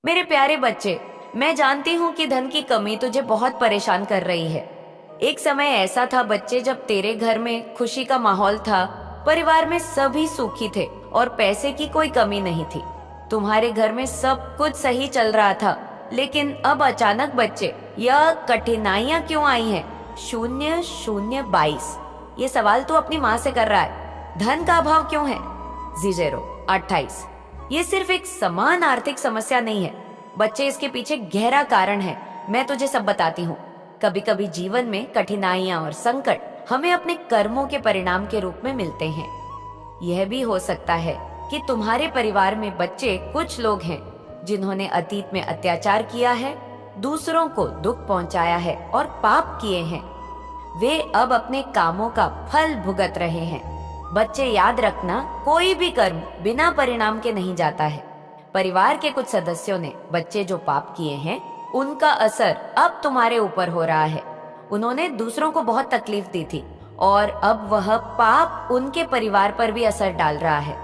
मेरे प्यारे बच्चे, मैं जानती हूँ कि धन की कमी तुझे बहुत परेशान कर रही है। एक समय ऐसा था बच्चे जब तेरे घर में खुशी का माहौल था, परिवार में सभी सुखी थे और पैसे की कोई कमी नहीं थी। तुम्हारे घर में सब कुछ सही चल रहा था, लेकिन अब अचानक बच्चे यह कठिनाइयाँ क्यों आई हैं? 0022 ये सवाल तू अपनी माँ से कर रहा है। धन का अभाव क्यों है? 028 ये सिर्फ एक समान आर्थिक समस्या नहीं है बच्चे, इसके पीछे गहरा कारण है। मैं तुझे सब बताती हूँ। कभी कभी जीवन में कठिनाइयाँ और संकट हमें अपने कर्मों के परिणाम के रूप में मिलते हैं। यह भी हो सकता है कि तुम्हारे परिवार में बच्चे कुछ लोग हैं जिन्होंने अतीत में अत्याचार किया है, दूसरों को दुख पहुंचाया है और पाप किए हैं। वे अब अपने कामों का फल भुगत रहे हैं। बच्चे याद रखना, कोई भी कर्म बिना परिणाम के नहीं जाता है। परिवार के कुछ सदस्यों ने बच्चे जो पाप किए हैं, उनका असर अब तुम्हारे ऊपर हो रहा है। उन्होंने दूसरों को बहुत तकलीफ दी थी और अब वह पाप उनके परिवार पर भी असर डाल रहा है।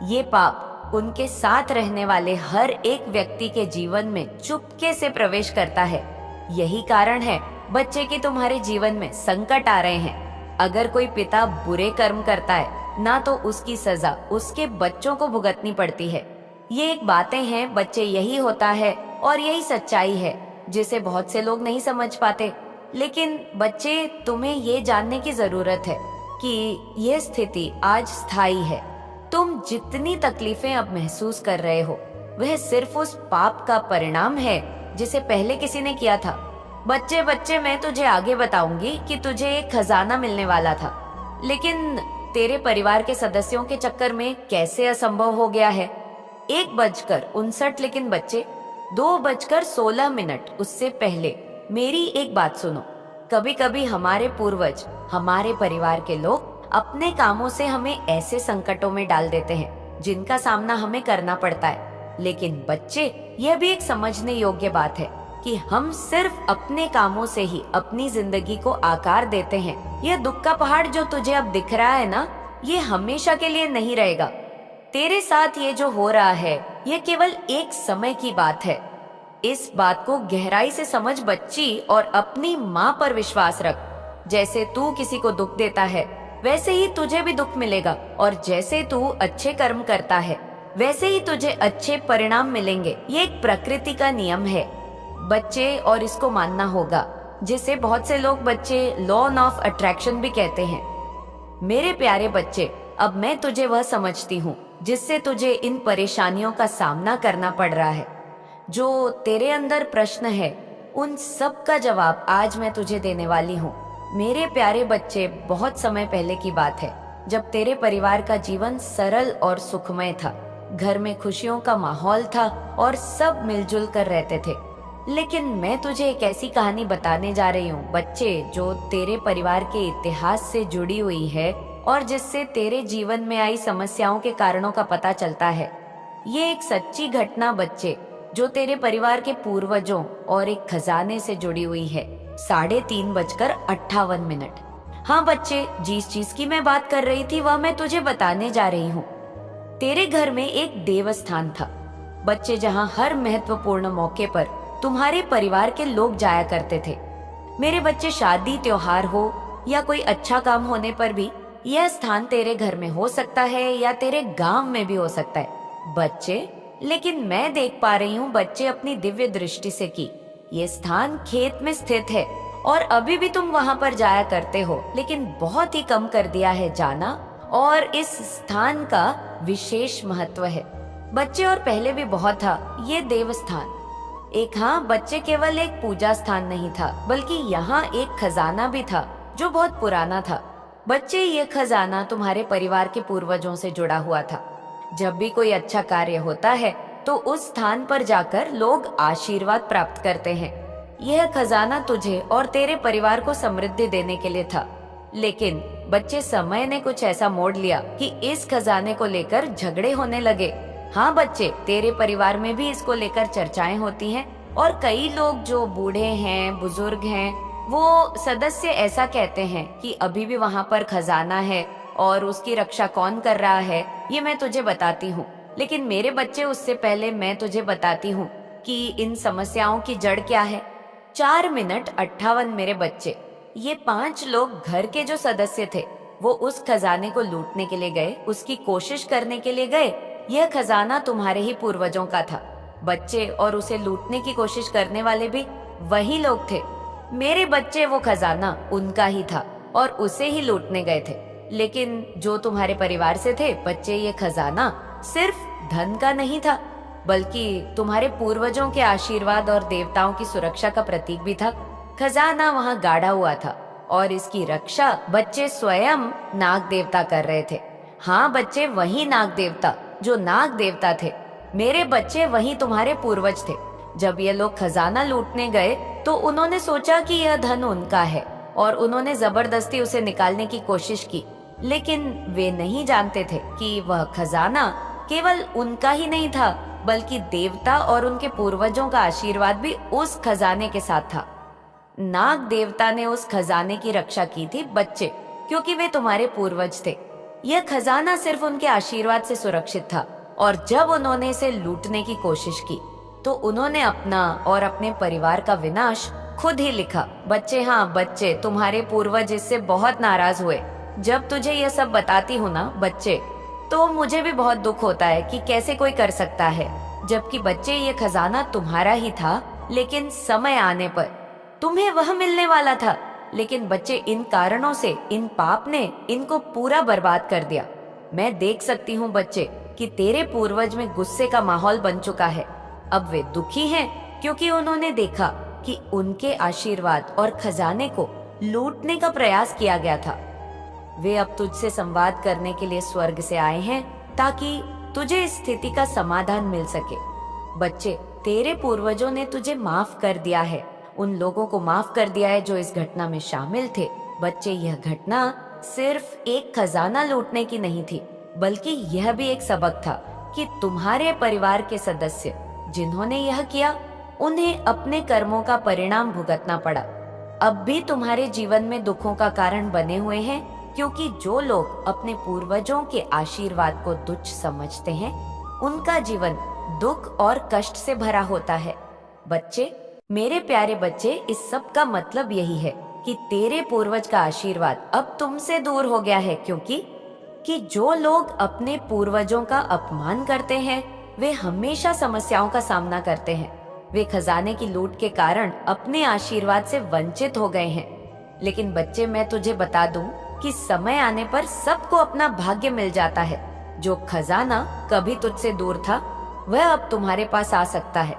ये पाप उनके साथ रहने वाले हर एक व्यक्ति के जीवन में चुपके से प्रवेश करता है। यही कारण है बच्चे कि तुम्हारे जीवन में संकट आ रहे हैं। अगर कोई पिता बुरे कर्म करता है ना, तो उसकी सजा उसके बच्चों को भुगतनी पड़ती है। ये एक बातें हैं बच्चे, यही होता है और यही सच्चाई है जिसे बहुत से लोग नहीं समझ पाते। लेकिन बच्चे, तुम्हें ये जानने की जरूरत है कि ये स्थिति आज स्थायी है। तुम जितनी तकलीफें अब महसूस कर रहे हो, वह सिर्फ उस पाप का परिणाम है जिसे पहले किसी ने किया था। बच्चे बच्चे, मैं तुझे आगे बताऊंगी कि तुझे एक खजाना मिलने वाला था, लेकिन तेरे परिवार के सदस्यों के चक्कर में कैसे असंभव हो गया है। 1:59, लेकिन बच्चे 2:16 उससे पहले मेरी एक बात सुनो। कभी कभी हमारे पूर्वज, हमारे परिवार के लोग अपने कामों से हमें ऐसे संकटों में डाल देते हैं जिनका सामना हमें करना पड़ता है। लेकिन बच्चे, यह भी एक समझने योग्य बात है कि हम सिर्फ अपने कामों से ही अपनी जिंदगी को आकार देते हैं। यह दुख का पहाड़ जो तुझे अब दिख रहा है ना, ये हमेशा के लिए नहीं रहेगा। तेरे साथ ये जो हो रहा है, ये केवल एक समय की बात है। इस बात को गहराई से समझ बच्ची, और अपनी माँ पर विश्वास रख। जैसे तू किसी को दुख देता है, वैसे ही तुझे भी दुख मिलेगा, और जैसे तू अच्छे कर्म करता है, वैसे ही तुझे अच्छे परिणाम मिलेंगे। ये एक प्रकृति का नियम है बच्चे, और इसको मानना होगा, जिसे बहुत से लोग बच्चे लॉ ऑफ अट्रैक्शन भी कहते हैं। मेरे प्यारे बच्चे, अब मैं तुझे वह समझती हूँ जिससे तुझे इन परेशानियों का सामना करना पड़ रहा है। जो तेरे अंदर प्रश्न है, उन सब का जवाब आज मैं तुझे देने वाली हूँ। मेरे प्यारे बच्चे, बहुत समय पहले की बात है जब तेरे परिवार का जीवन सरल और सुखमय था। घर में खुशियों का माहौल था और सब मिलजुल कर रहते थे। लेकिन मैं तुझे एक ऐसी कहानी बताने जा रही हूँ बच्चे, जो तेरे परिवार के इतिहास से जुड़ी हुई है और जिससे तेरे जीवन में आई समस्याओं के कारणों का पता चलता है। ये एक सच्ची घटना बच्चे, जो तेरे परिवार के पूर्वजों और एक खजाने से जुड़ी हुई है। 3:58 हाँ बच्चे, जिस चीज की मैं बात कर रही थी वह मैं तुझे बताने जा रही हूँ। तेरे घर में एक देवस्थान था बच्चे, जहाँ हर महत्वपूर्ण मौके पर तुम्हारे परिवार के लोग जाया करते थे। मेरे बच्चे, शादी त्योहार हो या कोई अच्छा काम होने पर भी यह स्थान तेरे घर में हो सकता है या तेरे गांव में भी हो सकता है बच्चे। लेकिन मैं देख पा रही हूँ बच्चे अपनी दिव्य दृष्टि से कि ये स्थान खेत में स्थित है, और अभी भी तुम वहां पर जाया करते हो, लेकिन बहुत ही कम कर दिया है जाना। और इस स्थान का विशेष महत्व है बच्चे, और पहले भी बहुत था ये देवस्थान। एक, हाँ बच्चे, केवल एक पूजा स्थान नहीं था, बल्कि यहाँ एक खजाना भी था जो बहुत पुराना था बच्चे। ये खजाना तुम्हारे परिवार के पूर्वजों से जुड़ा हुआ था। जब भी कोई अच्छा कार्य होता है तो उस स्थान पर जाकर लोग आशीर्वाद प्राप्त करते हैं। यह खजाना तुझे और तेरे परिवार को समृद्धि देने के लिए था। लेकिन बच्चे, समय ने कुछ ऐसा मोड़ लिया कि इस खजाने को लेकर झगड़े होने लगे। हाँ बच्चे, तेरे परिवार में भी इसको लेकर चर्चाएं होती हैं, और कई लोग जो बूढ़े हैं, बुजुर्ग हैं, वो सदस्य ऐसा कहते हैं कि अभी भी वहाँ पर खजाना है और उसकी रक्षा कौन कर रहा है, ये मैं तुझे बताती हूँ। लेकिन मेरे बच्चे, उससे पहले मैं तुझे बताती हूँ कि इन समस्याओं की जड़ क्या है। 4 मिनट 58 मेरे बच्चे, ये 5 लोग घर के जो सदस्य थे वो उस खजाने को लूटने के लिए गए, उसकी कोशिश करने के लिए गए। यह खजाना तुम्हारे ही पूर्वजों का था बच्चे, और उसे लूटने की कोशिश करने वाले भी वही लोग थे। मेरे बच्चे, वो खजाना उनका ही था और उसे ही लूटने गए थे। लेकिन जो तुम्हारे परिवार से थे बच्चे, ये खजाना सिर्फ धन का नहीं था, बल्कि तुम्हारे पूर्वजों के आशीर्वाद और देवताओं की सुरक्षा का प्रतीक भी था। खजाना वहाँ गाड़ा हुआ था और इसकी रक्षा बच्चे स्वयं नाग देवता कर रहे थे। हाँ बच्चे, वही नाग देवता जो नाग देवता थे। मेरे बच्चे, वही तुम्हारे पूर्वज थे। जब ये लोग खजाना लूटने गए तो उन्होंने सोचा कि यह धन उनका है और उन्होंने जबरदस्ती उसे निकालने की कोशिश की। लेकिन वे नहीं जानते थे कि वह खजाना केवल उनका ही नहीं था, बल्कि देवता और उनके पूर्वजों का आशीर्वाद भी उस खजाने के साथ था। नाग देवता ने उस खजाने की रक्षा की थी बच्चे, क्योंकि वे तुम्हारे पूर्वज थे। यह खजाना सिर्फ उनके आशीर्वाद से सुरक्षित था, और जब उन्होंने इसे लूटने की कोशिश की तो उन्होंने अपना और अपने परिवार का विनाश खुद ही लिखा। बच्चे, हाँ बच्चे, तुम्हारे पूर्वज इससे बहुत नाराज हुए। जब तुझे यह सब बताती हूँ ना बच्चे, तो मुझे भी बहुत दुख होता है कि कैसे कोई कर सकता है, जबकि बच्चे ये खजाना तुम्हारा ही था। लेकिन समय आने पर तुम्हें वह मिलने वाला था। लेकिन बच्चे, इन कारणों से, इन पाप ने इनको पूरा बर्बाद कर दिया। मैं देख सकती हूँ बच्चे कि तेरे पूर्वज में गुस्से का माहौल बन चुका है। अब वे दुखी हैं क्योंकि उन्होंने देखा कि उनके आशीर्वाद और खजाने को लूटने का प्रयास किया गया था। वे अब तुझसे संवाद करने के लिए स्वर्ग से आए हैं ताकि तुझे इस स्थिति का समाधान मिल सके। बच्चे, तेरे पूर्वजों ने तुझे माफ कर दिया है, उन लोगों को माफ कर दिया है जो इस घटना में शामिल थे। बच्चे, यह घटना सिर्फ एक खजाना लूटने की नहीं थी, बल्कि यह भी एक सबक था कि तुम्हारे परिवार के सदस्य जिन्होंने यह किया, उन्हें अपने कर्मों का परिणाम भुगतना पड़ा। अब भी तुम्हारे जीवन में दुखों का कारण बने हुए हैं, क्योंकि जो लोग अपने पूर्वजों के आशीर्वाद को तुच्छ समझते हैं, उनका जीवन दुख और कष्ट से भरा होता है। बच्चे, मेरे प्यारे बच्चे, इस सब का मतलब यही है कि तेरे पूर्वज का आशीर्वाद अब तुमसे दूर हो गया है, क्योंकि जो लोग अपने पूर्वजों का अपमान करते हैं वे हमेशा समस्याओं का सामना करते हैं। वे खजाने की लूट के कारण अपने आशीर्वाद से वंचित हो गए हैं। लेकिन बच्चे, मैं तुझे बता दूं कि समय आने पर सबको अपना भाग्य मिल जाता है। जो खजाना कभी तुझसे दूर था वह अब तुम्हारे पास आ सकता है।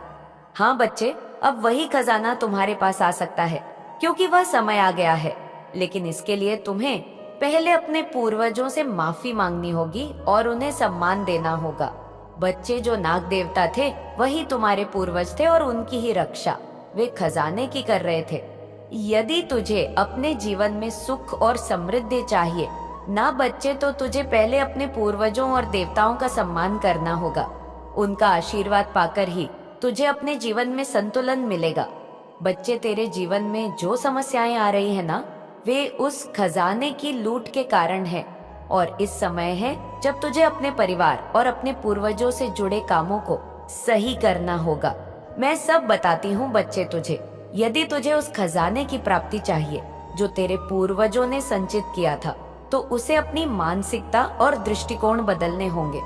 हाँ बच्चे, अब वही खजाना तुम्हारे पास आ सकता है, क्योंकि वह समय आ गया है। लेकिन इसके लिए तुम्हें पहले अपने पूर्वजों से माफी मांगनी होगी और उन्हें सम्मान देना होगा। बच्चे, जो नाग देवता थे वही तुम्हारे पूर्वज थे और उनकी ही रक्षा वे खजाने की कर रहे थे। यदि तुझे अपने जीवन में सुख और समृद्धि चाहिए ना बच्चे, तो तुझे पहले अपने पूर्वजों और देवताओं का सम्मान करना होगा। उनका आशीर्वाद पाकर ही तुझे अपने जीवन में संतुलन मिलेगा। बच्चे, तेरे जीवन में जो समस्याएं आ रही है ना, वे उस खजाने की लूट के कारण है। और इस समय है जब तुझे अपने परिवार और अपने पूर्वजों से जुड़े कामों को सही करना होगा। मैं सब बताती हूँ बच्चे तुझे। यदि तुझे उस खजाने की प्राप्ति चाहिए जो तेरे पूर्वजों ने संचित किया था, तो उसे अपनी मानसिकता और दृष्टिकोण बदलने होंगे।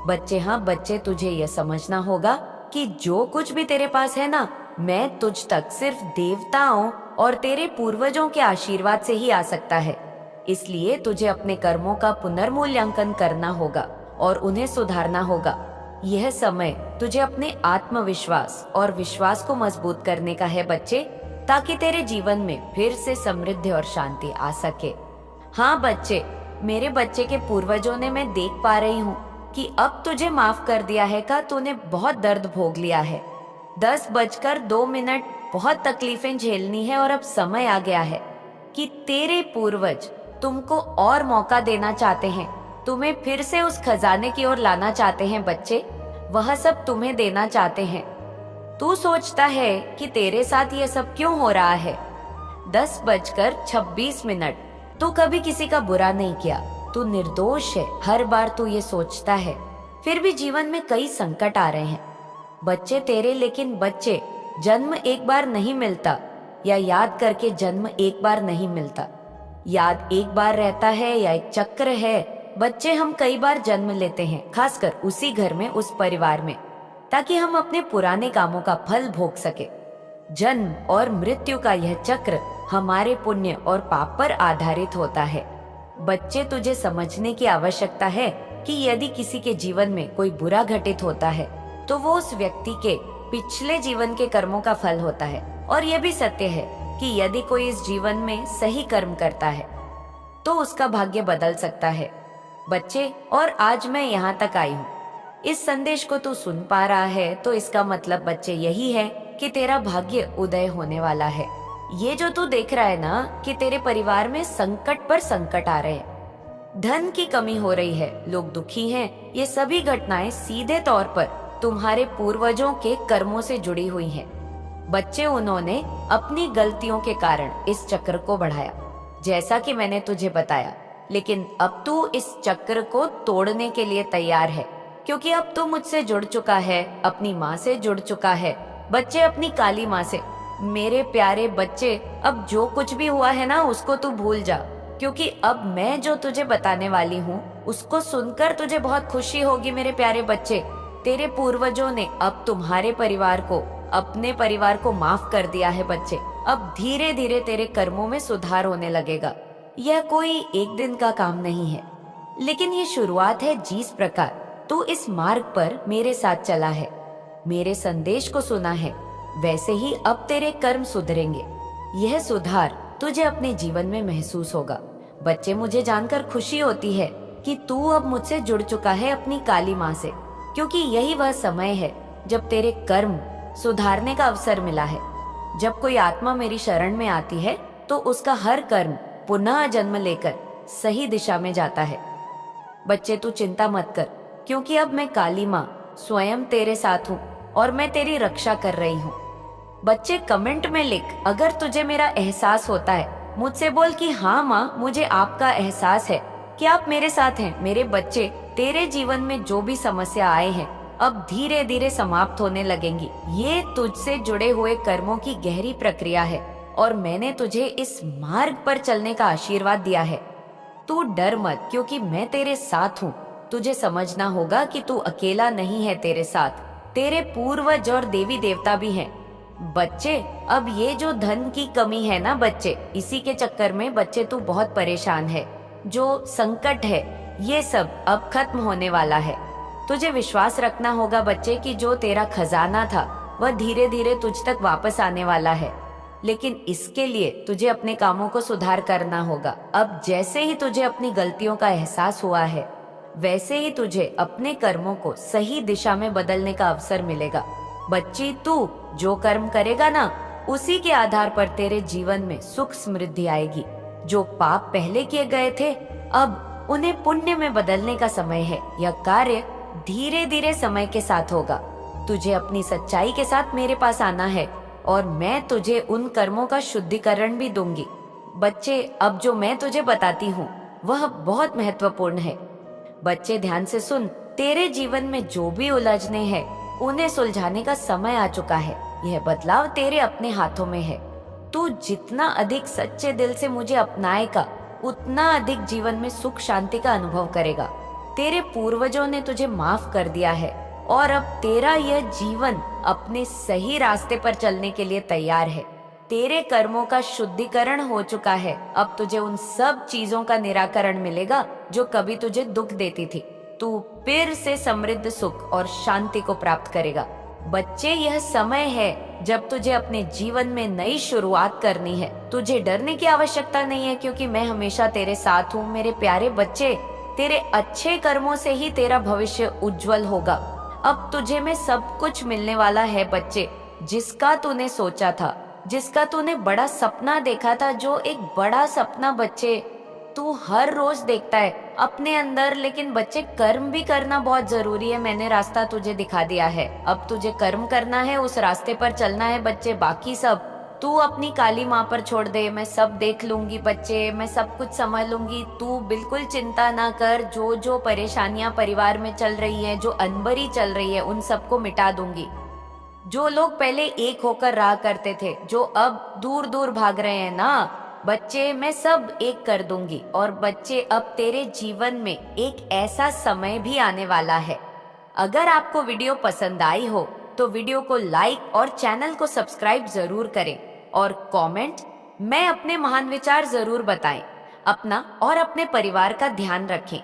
बच्चे, हाँ बच्चे, तुझे यह समझना होगा कि जो कुछ भी तेरे पास है ना, मैं तुझ तक सिर्फ देवताओं और तेरे पूर्वजों के आशीर्वाद से ही आ सकता है। इसलिए तुझे अपने कर्मों का पुनर्मूल्यांकन करना होगा और उन्हें सुधारना होगा। यह समय तुझे अपने आत्मविश्वास और विश्वास को मजबूत करने का है बच्चे, ताकि तेरे जीवन में फिर से समृद्धि और शांति आ सके। हाँ बच्चे, मेरे बच्चे के पूर्वजों ने, मैं देख पा रही हूँ कि अब तुझे माफ कर दिया है का तूने बहुत दर्द भोग लिया है। 10:02 बहुत तकलीफें झेलनी है और अब समय आ गया है कि तेरे पूर्वज तुमको और मौका देना चाहते हैं, तुम्हें फिर से उस खजाने की ओर लाना चाहते हैं। बच्चे, वह सब तुम्हें देना चाहते हैं। तू सोचता है कि तेरे साथ ये सब क्यों हो रहा है। 10:26 तू कभी किसी का बुरा नहीं किया, तू निर्दोष है। हर बार तू ये सोचता है, फिर भी जीवन में कई संकट आ रहे हैं। बच्चे तेरे, लेकिन बच्चे जन्म एक बार नहीं मिलता, या याद करके जन्म एक बार नहीं मिलता। याद एक बार रहता है या एक चक्र है। बच्चे हम कई बार जन्म लेते हैं, खासकर उसी घर में, उस परिवार में, ताकि हम अपने पुराने कामों का फल भोग सके। जन्म और मृत्यु का यह चक्र हमारे पुण्य और पाप पर आधारित होता है। बच्चे, तुझे समझने की आवश्यकता है कि यदि किसी के जीवन में कोई बुरा घटित होता है तो वो उस व्यक्ति के पिछले जीवन के कर्मों का फल होता है। और यह भी सत्य है कि यदि कोई इस जीवन में सही कर्म करता है तो उसका भाग्य बदल सकता है। बच्चे, और आज मैं यहाँ तक आई हूँ, इस संदेश को तू सुन पा रहा है तो इसका मतलब बच्चे यही है कि तेरा भाग्य उदय होने वाला है। ये जो तू देख रहा है ना कि तेरे परिवार में संकट पर संकट आ रहे हैं, धन की कमी हो रही है, लोग दुखी हैं, ये सभी घटनाएं सीधे तौर पर तुम्हारे पूर्वजों के कर्मों से जुड़ी हुई हैं। बच्चे, उन्होंने अपनी गलतियों के कारण इस चक्र को बढ़ाया, जैसा कि मैंने तुझे बताया। लेकिन अब तू इस चक्र को तोड़ने के लिए तैयार है, क्योंकि अब तू मुझसे जुड़ चुका है, अपनी माँ से जुड़ चुका है। बच्चे, अपनी काली माँ से। मेरे प्यारे बच्चे, अब जो कुछ भी हुआ है ना उसको तू भूल जा, क्योंकि अब मैं जो तुझे बताने वाली हूँ उसको सुनकर तुझे बहुत खुशी होगी। मेरे प्यारे बच्चे, तेरे पूर्वजों ने अब तुम्हारे परिवार को, अपने परिवार को माफ कर दिया है। बच्चे, अब धीरे धीरे तेरे कर्मों में सुधार होने लगेगा। यह कोई एक दिन का काम नहीं है, लेकिन ये शुरुआत है। जिस प्रकार तू इस मार्ग पर मेरे साथ चला है, मेरे संदेश को सुना है, वैसे ही अब तेरे कर्म सुधरेंगे। यह सुधार तुझे अपने जीवन में महसूस होगा। बच्चे, मुझे जानकर खुशी होती है कि तू अब मुझसे जुड़ चुका है अपनी काली माँ से, क्योंकि यही वह समय है जब तेरे कर्म सुधारने का अवसर मिला है। जब कोई आत्मा मेरी शरण में आती है तो उसका हर कर्म पुनः जन्म लेकर सही दिशा में जाता है। बच्चे, तू चिंता मत कर, क्योंकि अब मैं काली माँ स्वयं तेरे साथ हूँ और मैं तेरी रक्षा कर रही हूँ। बच्चे, कमेंट में लिख, अगर तुझे मेरा एहसास होता है। मुझसे बोल कि हाँ माँ, मुझे आपका एहसास है कि आप मेरे साथ हैं। मेरे बच्चे, तेरे जीवन में जो भी समस्या आए हैं अब धीरे धीरे समाप्त होने लगेंगी। ये तुझसे जुड़े हुए कर्मों की गहरी प्रक्रिया है और मैंने तुझे इस मार्ग पर चलने का आशीर्वाद दिया है। तू डर मत, क्योंकि मैं तेरे साथ हूँ। तुझे समझना होगा कि तू अकेला नहीं है, तेरे साथ तेरे पूर्वज और देवी देवता भी हैं। बच्चे, अब ये जो धन की कमी है ना बच्चे, इसी के चक्कर में बच्चे तू बहुत परेशान है। जो संकट है ये सब अब खत्म होने वाला है। तुझे विश्वास रखना होगा बच्चे कि जो तेरा खजाना था वह धीरे धीरे तुझ तक वापस आने वाला है। लेकिन इसके लिए तुझे अपने कामों को सुधार करना होगा। अब जैसे ही तुझे अपनी गलतियों का एहसास हुआ है, वैसे ही तुझे अपने कर्मों को सही दिशा में बदलने का अवसर मिलेगा। बच्ची, तू जो कर्म करेगा ना, उसी के आधार पर तेरे जीवन में सुख समृद्धि आएगी। जो पाप पहले किए गए थे, अब उन्हें पुण्य में बदलने का समय है। यह कार्य धीरे धीरे समय के साथ होगा। तुझे अपनी सच्चाई के साथ मेरे पास आना है और मैं तुझे उन कर्मों का शुद्धिकरण भी दूंगी। बच्चे, अब जो मैं तुझे बताती हूँ वह बहुत महत्वपूर्ण है। बच्चे, ध्यान से सुन। तेरे जीवन में जो भी उलझने हैं उन्हें सुलझाने का समय आ चुका है। यह बदलाव तेरे अपने हाथों में है। तू जितना अधिक सच्चे दिल से मुझे अपनाएगा, उतना अधिक जीवन में सुख शांति का अनुभव करेगा। तेरे पूर्वजों ने तुझे माफ कर दिया है और अब तेरा यह जीवन अपने सही रास्ते पर चलने के लिए तैयार है। तेरे कर्मों का शुद्धिकरण हो चुका है। अब तुझे उन सब चीजों का निराकरण मिलेगा जो कभी तुझे दुख देती थी। तू फिर से समृद्ध सुख और शांति को प्राप्त करेगा। बच्चे, यह समय है जब तुझे अपने जीवन में नई शुरुआत करनी है। तुझे डरने की आवश्यकता नहीं है, क्योंकि मैं हमेशा तेरे साथ हूँ। मेरे प्यारे बच्चे, तेरे अच्छे कर्मों से ही तेरा भविष्य उज्जवल होगा। अब तुझे में सब कुछ मिलने वाला है बच्चे, जिसका तूने सोचा था, जिसका तूने बड़ा सपना देखा था। जो एक बड़ा सपना बच्चे तू हर रोज देखता है अपने अंदर। लेकिन बच्चे, कर्म भी करना बहुत जरूरी है। मैंने रास्ता तुझे दिखा दिया है। अब तुझे कर्म करना है, उस रास्ते पर चलना है बच्चे। बाकी सब तू अपनी काली माँ पर छोड़ दे। मैं सब देख लूंगी बच्चे, मैं सब कुछ समझ लूंगी। तू बिल्कुल चिंता ना कर। जो जो परेशानियां परिवार में चल रही है, जो अनबरी चल रही है, उन सबको मिटा दूंगी। जो लोग पहले एक होकर रहा करते थे, जो अब दूर दूर भाग रहे हैं ना, बच्चे मैं सब एक कर दूंगी। और बच्चे अब तेरे जीवन में एक ऐसा समय भी आने वाला है। अगर आपको वीडियो पसंद आई हो तो वीडियो को लाइक और चैनल को सब्सक्राइब जरूर करें और कमेंट में अपने महान विचार जरूर बताएं। अपना और अपने परिवार का ध्यान रखें।